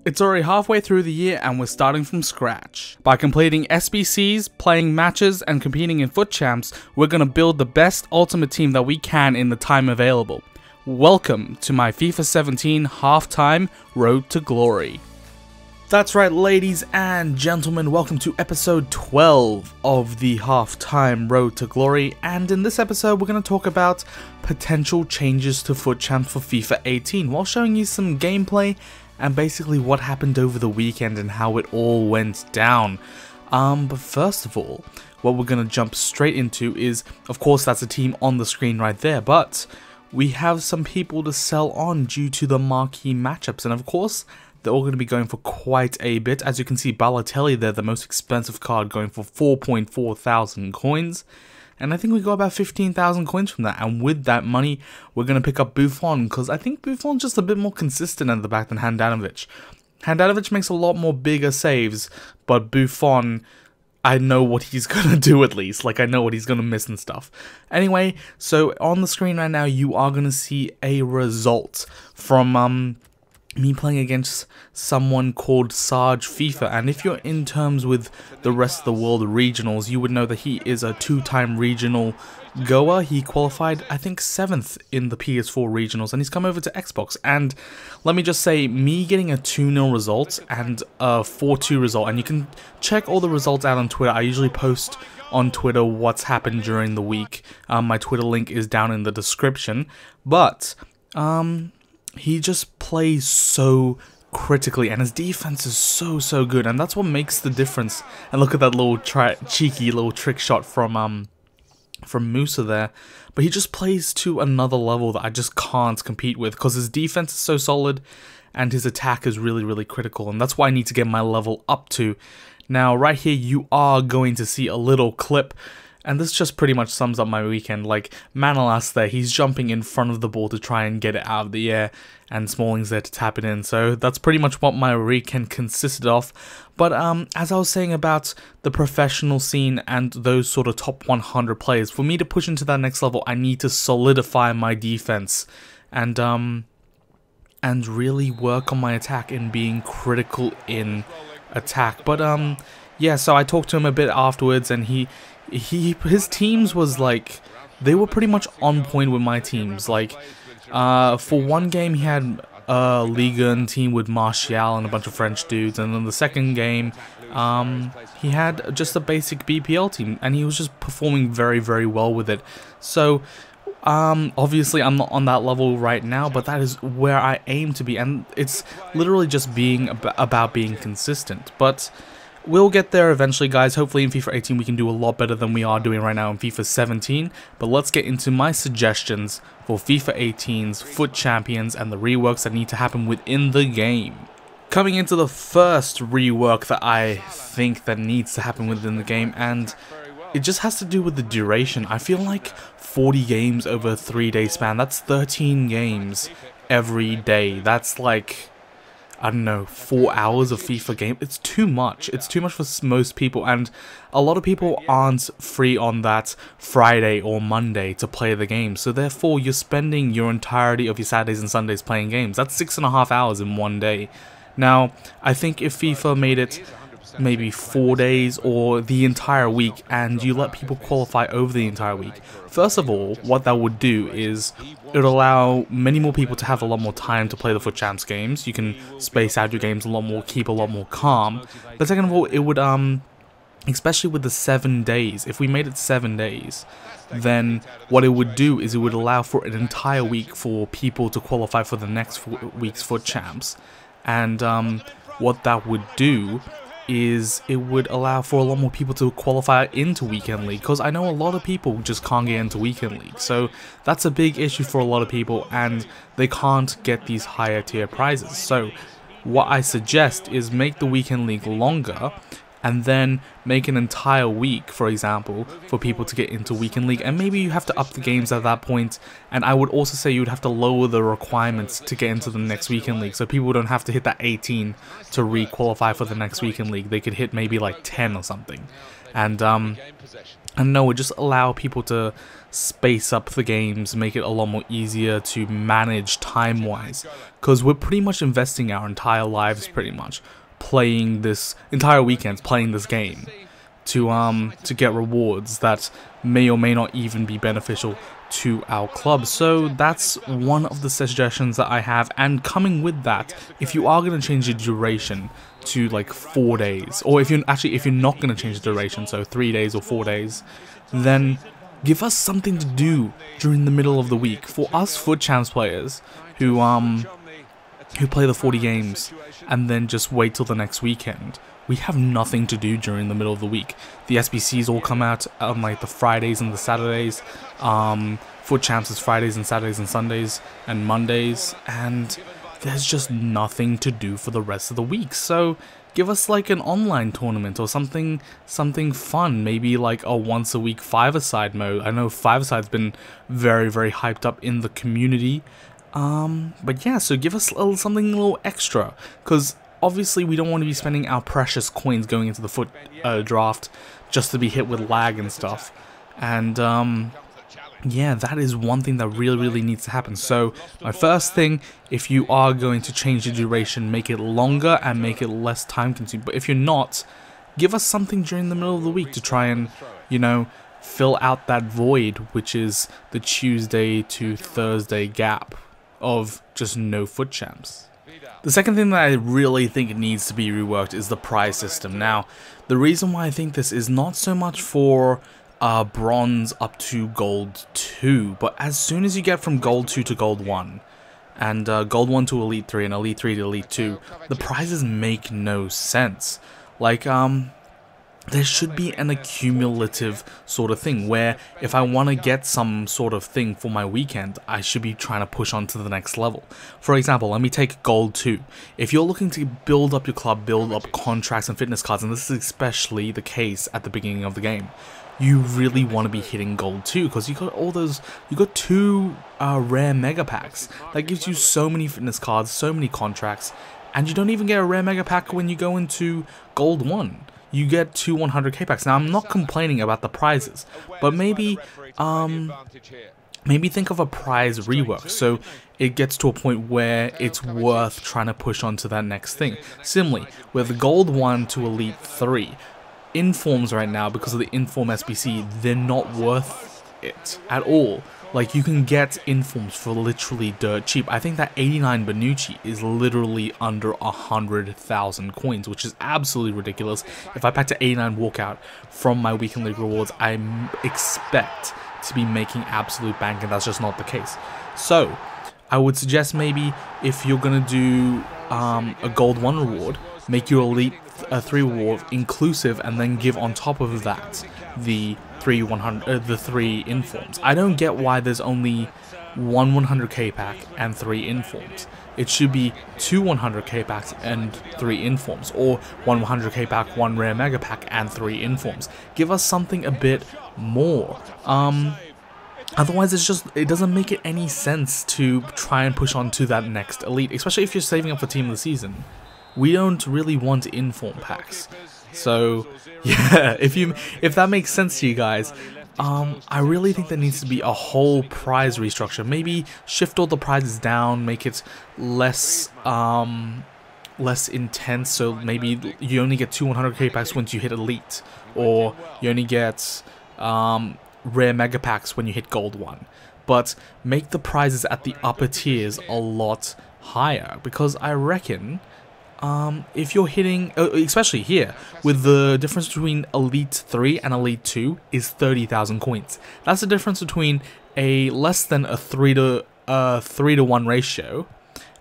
It's already halfway through the year and we're starting from scratch. By completing SBCs, playing matches, and competing in FUT Champs, we're going to build the best ultimate team that we can in the time available. Welcome to my FIFA 17 halftime road to glory. That's right, ladies and gentlemen, welcome to episode 12 of the halftime road to glory, and in this episode we're going to talk about potential changes to FUT Champs for FIFA 18 while showing you some gameplay and basically what happened over the weekend and how it all went down. But first of all, what we're going to jump straight into is, of course, that's a team on the screen right there, but we have some people to sell on due to the marquee matchups, and of course, they're all going to be going for quite a bit. As you can see, Balotelli there, the most expensive card, going for 4.4 thousand coins. And I think we got about 15,000 coins from that. And with that money, we're going to pick up Buffon, because I think Buffon's just a bit more consistent at the back than Handanovic. Handanovic makes a lot more bigger saves, but Buffon, I know what he's going to do at least. Like, I know what he's going to miss and stuff. Anyway, so on the screen right now, you are going to see a result from me playing against someone called Sarge FIFA, and if you're in terms with the rest of the world regionals, you would know that he is a two-time regional goer. He qualified, I think, 7th in the PS4 regionals, and he's come over to Xbox, and let me just say, me getting a 2-0 result and a 4-2 result, and you can check all the results out on Twitter. I usually post on Twitter what's happened during the week. My Twitter link is down in the description, but he just plays so critically, and his defense is so good, and that's what makes the difference. And look at that little cheeky little trick shot from Musa there. But he just plays to another level that I just can't compete with, because his defense is so solid and his attack is really critical, and that's why I need to get my level up to. Now right here you are going to see a little clip, and this just pretty much sums up my weekend. Like, Manolas there, he's jumping in front of the ball to try and get it out of the air, and Smalling's there to tap it in. So that's pretty much what my weekend consisted of. But as I was saying about the professional scene and those sort of top 100 players, for me to push into that next level, I need to solidify my defense and really work on my attack and being critical in attack. But yeah, so I talked to him a bit afterwards, and his teams was like, they were pretty much on point with my teams. Like, for one game he had a Ligue 1 team with Martial and a bunch of French dudes, and then the second game he had just a basic BPL team, and he was just performing very well with it. So obviously I'm not on that level right now, but that is where I aim to be, and it's literally just being about being consistent. But we'll get there eventually, guys. Hopefully in FIFA 18 we can do a lot better than we are doing right now in FIFA 17. But let's get into my suggestions for FIFA 18's FUT Champions and the reworks that need to happen within the game. Coming into the first rework that I think that needs to happen within the game, and it just has to do with the duration. I feel like 40 games over a 3-day span, that's 13 games every day. That's like, I don't know, 4 hours of FIFA game. It's too much. It's too much for most people, and a lot of people aren't free on that Friday or Monday to play the game. So therefore, you're spending your entirety of your Saturdays and Sundays playing games. That's 6.5 hours in one day. Now, I think if FIFA made it maybe 4 days or the entire week, and you let people qualify over the entire week, first of all, what that would do is it would allow many more people to have a lot more time to play the FUT Champs games. You can space out your games a lot more, keep a lot more calm. But second of all, it would especially with the 7 days, if we made it 7 days, then what it would do is it would allow for an entire week for people to qualify for the next week's FUT Champs. And what that would do is it would allow for a lot more people to qualify into Weekend League, because I know a lot of people just can't get into Weekend League. So that's a big issue for a lot of people, and they can't get these higher tier prizes. So what I suggest is make the Weekend League longer, and then make an entire week, for example, for people to get into Weekend League, and maybe you have to up the games at that point. And I would also say you would have to lower the requirements to get into the next Weekend League, so people don't have to hit that 18 to re-qualify for the next Weekend League. They could hit maybe like 10 or something. And And no, it just allow people to space up the games, make it a lot more easier to manage time-wise. Because we're pretty much investing our entire lives, pretty much, playing this entire weekends, playing this game, to get rewards that may or may not even be beneficial to our club. So that's one of the suggestions that I have. And coming with that, if you are going to change the duration to like 4 days, or if you're not going to change the duration, so 3 days or 4 days, then give us something to do during the middle of the week. For us FUT Champs players who play the 40 games and then just wait till the next weekend, we have nothing to do during the middle of the week. The SBCs all come out on like the Fridays and the Saturdays. FUT Champs is Fridays and Saturdays and Sundays and Mondays, and there's just nothing to do for the rest of the week. So give us like an online tournament or something fun, maybe like a once a week 5-a-side mode. I know 5-a-side's been very, very hyped up in the community. But yeah, so give us something a little extra, because obviously we don't want to be spending our precious coins going into the FUT draft just to be hit with lag and stuff. And yeah, that is one thing that really needs to happen. So my first thing, if you are going to change the duration, make it longer and make it less time consuming. But if you're not, give us something during the middle of the week to try and, you know, fill out that void, which is the Tuesday to Thursday gap of just no FUT Champs. The second thing that I really think needs to be reworked is the prize system. Now, the reason why I think this is not so much for bronze up to gold 2, but as soon as you get from gold 2 to gold 1, and gold 1 to elite 3 and elite 3 to elite 2, the prizes make no sense. Like, there should be an accumulative sort of thing where if I want to get some sort of thing for my weekend, I should be trying to push on to the next level. For example, let me take gold 2. If you're looking to build up your club, build up contracts and fitness cards, and this is especially the case at the beginning of the game, you really want to be hitting gold 2, because you got all those, you got 2 rare mega packs that gives you so many fitness cards, so many contracts, and you don't even get a rare mega pack when you go into gold 1. You get 2 100k packs. Now, I'm not complaining about the prizes, but maybe think of a prize rework so it gets to a point where it's worth trying to push on to that next thing. Similarly, with gold 1 to elite 3, informs right now, because of the inform SBC, they're not worth it at all. Like, you can get informs for literally dirt cheap. I think that 89 Bonucci is literally under 100,000 coins, which is absolutely ridiculous. If I pack to 89 walkout from my weekend league rewards, I expect to be making absolute bank, and that's just not the case. So I would suggest maybe if you're gonna do a gold 1 reward, make your elite 3 reward inclusive, and then give on top of that the 3 informs. I don't get why there's only 1 100k pack and 3 informs. It should be 2 100k packs and 3 informs, or 1 100k pack, 1 rare mega pack and 3 informs. Give us something a bit more. Otherwise, it doesn't make it any sense to try and push on to that next elite, especially if you're saving up for team of the season. We don't really want inform packs. So yeah, if that makes sense to you guys, I really think there needs to be a whole prize restructure. Maybe shift all the prizes down, make it less intense. So maybe you only get 2 100k packs once you hit elite, or you only get rare mega packs when you hit gold 1. But make the prizes at the upper tiers a lot higher, because I reckon if you're hitting, especially here, with the difference between Elite 3 and Elite 2 is 30,000 coins. That's the difference between a less than a 3 to 1 ratio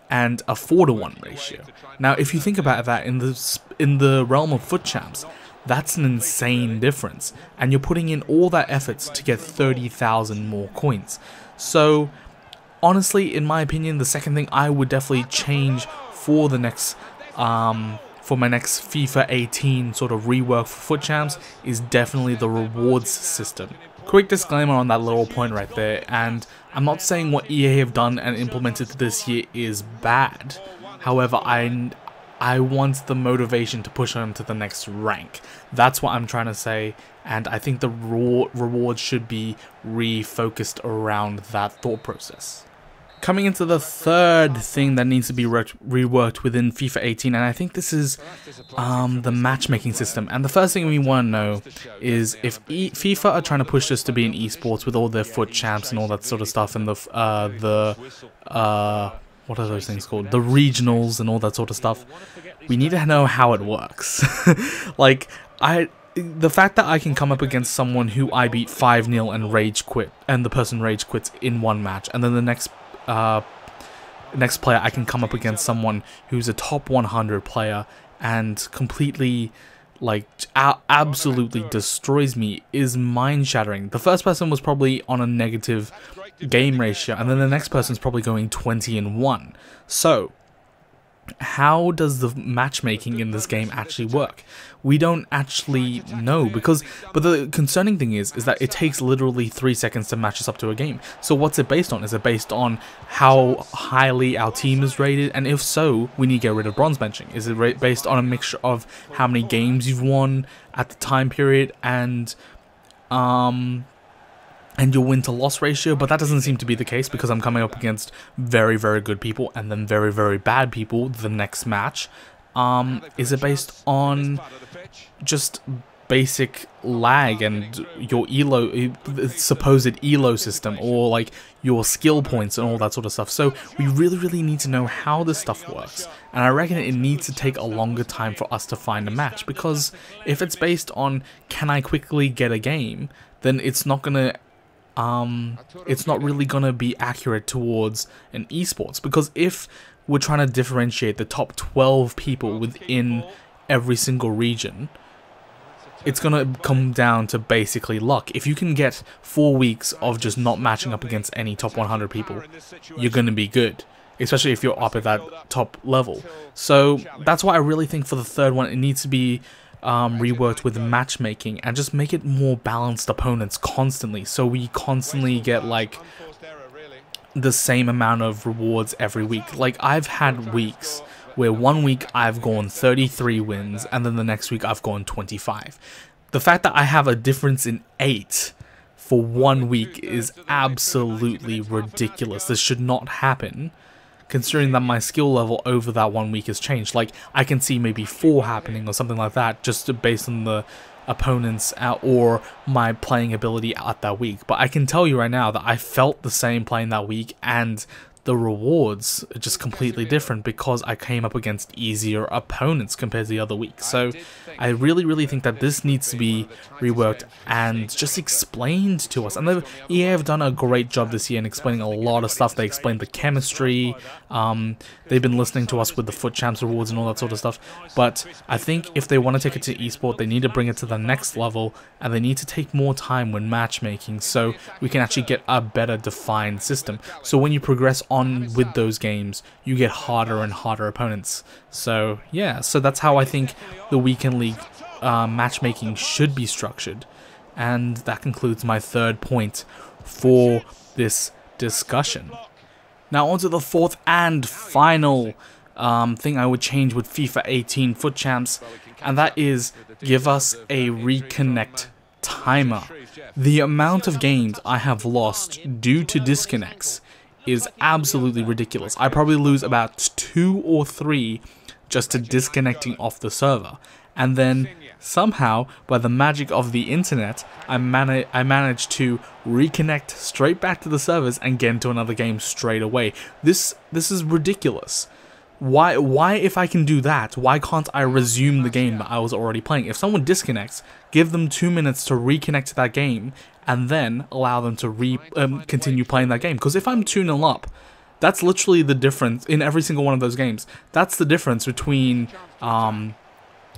and a 4 to 1 ratio. Now, if you think about that in the realm of FUT Champs, that's an insane difference, and you're putting in all that effort to get 30,000 more coins. So, honestly, in my opinion, the second thing I would definitely change for the next for my next FIFA 18 sort of rework for FUT Champs is definitely the rewards system. Quick disclaimer on that little point right there, and I'm not saying what EA have done and implemented this year is bad. However, I want the motivation to push on to the next rank. That's what I'm trying to say, and I think the rewards should be refocused around that thought process. Coming into the third thing that needs to be reworked within FIFA 18, and I think this is the matchmaking system. And the first thing we want to know is if FIFA are trying to push this to be an esports with all their FUT Champs and all that sort of stuff, and what are those things called? The regionals and all that sort of stuff. We need to know how it works. Like, the fact that I can come up against someone who I beat 5-0 and rage quit, and the person rage quits in one match, and then the next player I can come up against someone who's a top 100 player and completely, like, absolutely destroys me is mind-shattering. The first person was probably on a negative game ratio, and then the next person's probably going 20-1. So how does the matchmaking in this game actually work? We don't actually know, but the concerning thing is that it takes literally 3 seconds to match us up to a game. So what's it based on? Is it based on how highly our team is rated? And if so, we need to get rid of bronze benching. Is it based on a mixture of how many games you've won at the time period and your win to loss ratio? But that doesn't seem to be the case, because I'm coming up against very, very good people and then very, very bad people the next match. Is it based on just basic lag and your supposed elo system, or like your skill points and all that sort of stuff? So we really need to know how this stuff works, and I reckon it needs to take a longer time for us to find a match, because if it's based on can I quickly get a game, then it's not gonna it's not really gonna be accurate towards an esports, because if we're trying to differentiate the top 12 people within every single region, it's gonna come down to basically luck. If you can get 4 weeks of just not matching up against any top 100 people, you're gonna be good, especially if you're up at that top level. So that's why I really think for the third one it needs to be reworked with matchmaking, and just make it more balanced opponents constantly, so we constantly get like the same amount of rewards every week. Like, I've had weeks where 1 week I've gone 33 wins and then the next week I've gone 25. The fact that I have a difference in 8 for 1 week is absolutely ridiculous. This should not happen, considering that my skill level over that 1 week has changed. Like, I can see maybe 4 happening or something like that, just based on the opponents or my playing ability at that week. But I can tell you right now that I felt the same playing that week, and the rewards are just completely different because I came up against easier opponents compared to the other week. So I really think that this needs to be reworked and just explained to us. And the EA have done a great job this year in explaining a lot of stuff. They explained the chemistry, they've been listening to us with the FUT Champs rewards and all that sort of stuff. But I think if they want to take it to esport, they need to bring it to the next level, and they need to take more time when matchmaking, so we can actually get a better defined system. So when you progress on with those games, you get harder and harder opponents. So yeah, so that's how I think the weekend league matchmaking should be structured. And that concludes my third point for this discussion. Now on to the fourth and final thing I would change with FIFA 18 FUT Champs, and that is give us a reconnect timer. The amount of games I have lost due to disconnects is absolutely ridiculous. I probably lose about 2 or 3 just to disconnecting off the server, and then somehow, by the magic of the internet, I managed to reconnect straight back to the servers and get into another game straight away. This is ridiculous. Why if I can do that, why can't I resume the game that I was already playing? If someone disconnects, give them 2 minutes to reconnect to that game, and then allow them to continue playing that game. Because if I'm 2-0 up, that's literally the difference in every single one of those games. That's the difference between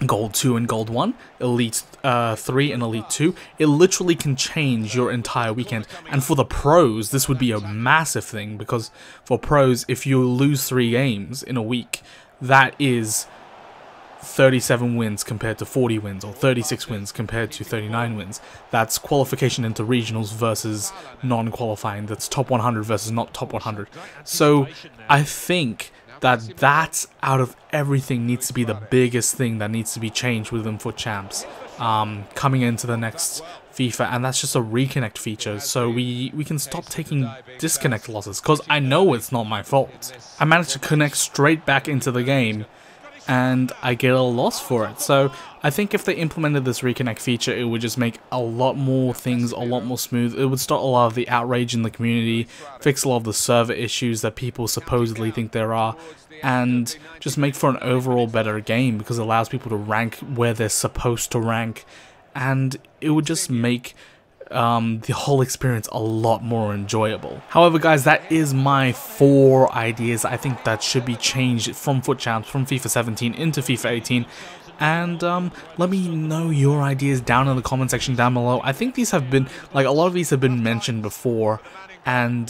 Gold 2 and Gold 1, Elite 3 and Elite 2. It literally can change your entire weekend. And for the pros, this would be a massive thing, because for pros, if you lose 3 games in a week, that is 37 wins compared to 40 wins, or 36 wins compared to 39 wins. That's qualification into regionals versus non-qualifying. That's top 100 versus not top 100. So I think that out of everything needs to be the biggest thing that needs to be changed within FUT Champs coming into the next FIFA, and that's just a reconnect feature, so we can stop taking disconnect losses, because I know it's not my fault. I managed to connect straight back into the game and I get a loss for it. So I think if they implemented this reconnect feature, it would just make a lot more things a lot more smooth. It would stop a lot of the outrage in the community, fix a lot of the server issues that people supposedly think there are, and just make for an overall better game, because it allows people to rank where they're supposed to rank, and it would just make the whole experience a lot more enjoyable. However, guys, that is my 4 ideas I think that should be changed from FUT Champs, from FIFA 17 into FIFA 18. And let me know your ideas down in the comment section down below. I think these have been, like, a lot of these have been mentioned before, and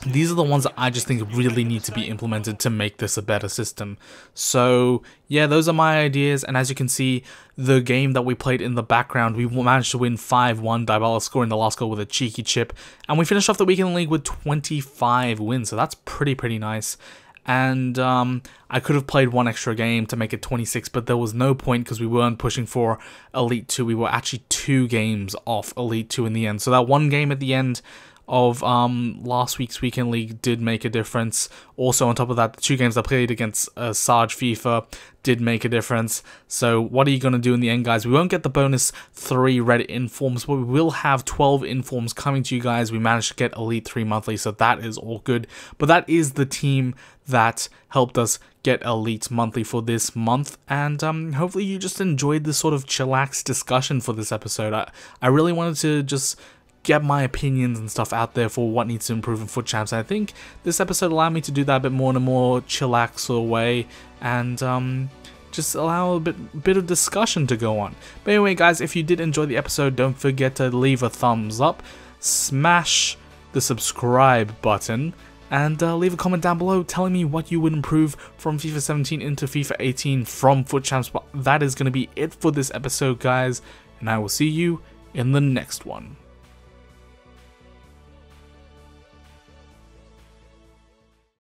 these are the ones that I just think really need to be implemented to make this a better system. So yeah, those are my ideas, and as you can see, the game that we played in the background, we managed to win 5-1, Dybala scoring the last goal with a cheeky chip, and we finished off the weekend league with 25 wins, so that's pretty nice. And I could have played one extra game to make it 26, but there was no point because we weren't pushing for Elite 2. We were actually 2 games off Elite 2 in the end. So that one game at the end of last week's weekend league did make a difference. Also, on top of that, the 2 games I played against Sarge FIFA did make a difference. So what are you going to do in the end, guys? We won't get the bonus 3 red informs, but we will have 12 informs coming to you guys. We managed to get Elite 3 monthly, so that is all good. But that is the team that helped us get Elite monthly for this month, and hopefully you just enjoyed this sort of chillax discussion for this episode. I really wanted to just get my opinions and stuff out there for what needs to improve in FUT Champs. I think this episode allowed me to do that a bit more in a more chillax sort of way, and just allow a bit of discussion to go on. But anyway, guys, if you did enjoy the episode, don't forget to leave a thumbs up, smash the subscribe button, and leave a comment down below telling me what you would improve from FIFA 17 into FIFA 18 from FUT Champs. But that is going to be it for this episode, guys, and I will see you in the next one.